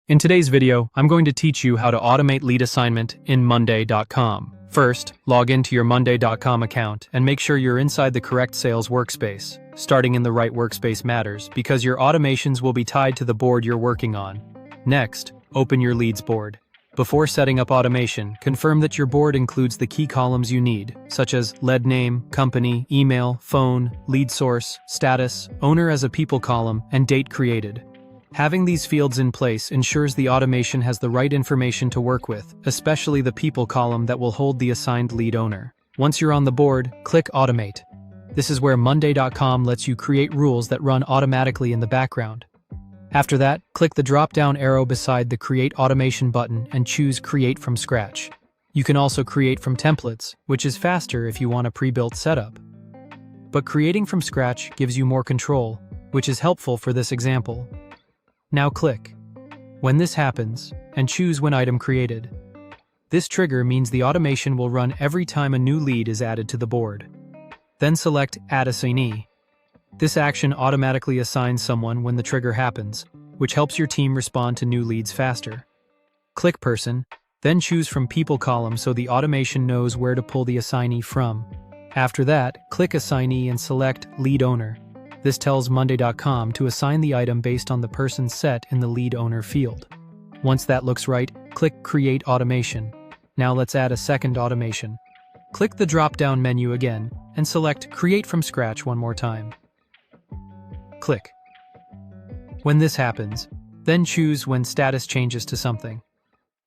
In today's video, I'm going to teach you how to automate lead assignment in Monday.com. First, log into your Monday.com account and make sure you're inside the correct sales workspace. Starting in the right workspace matters because your automations will be tied to the board you're working on. Next, open your leads board. Before setting up automation, confirm that your board includes the key columns you need, such as lead name, company, email, phone, lead source, status, owner as a people column, and date created. Having these fields in place ensures the automation has the right information to work with, especially the people column that will hold the assigned lead owner. Once you're on the board, click Automate. This is where Monday.com lets you create rules that run automatically in the background. After that, click the drop-down arrow beside the Create Automation button and choose Create from Scratch. You can also create from templates, which is faster if you want a pre-built setup. But creating from scratch gives you more control, which is helpful for this example. Now click when this happens and choose when item created. This trigger means the automation will run every time a new lead is added to the board. Then select Add Assignee. This action automatically assigns someone when the trigger happens, which helps your team respond to new leads faster. Click Person, then choose from People column so the automation knows where to pull the assignee from. After that, click Assignee and select Lead Owner. This tells Monday.com to assign the item based on the person set in the lead owner field. Once that looks right, click Create Automation. Now let's add a second automation. Click the drop-down menu again and select Create from Scratch one more time. Click. When this happens, then choose when status changes to something.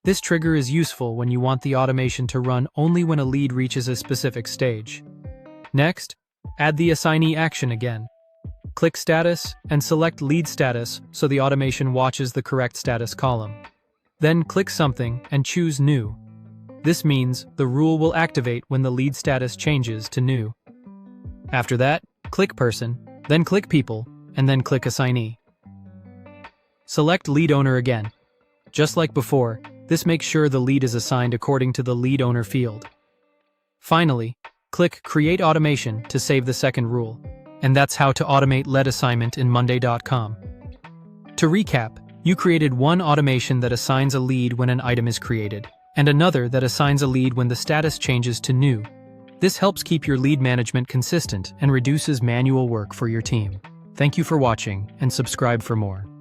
This trigger is useful when you want the automation to run only when a lead reaches a specific stage. Next, add the assignee action again. Click Status and select Lead Status so the automation watches the correct status column. Then click Something and choose New. This means the rule will activate when the lead status changes to New. After that, click Person, then click People, and then click Assignee. Select Lead Owner again. Just like before, this makes sure the lead is assigned according to the lead owner field. Finally, click Create Automation to save the second rule. And that's how to automate lead assignment in Monday.com. To recap, you created one automation that assigns a lead when an item is created, and another that assigns a lead when the status changes to new. This helps keep your lead management consistent and reduces manual work for your team. Thank you for watching, and subscribe for more.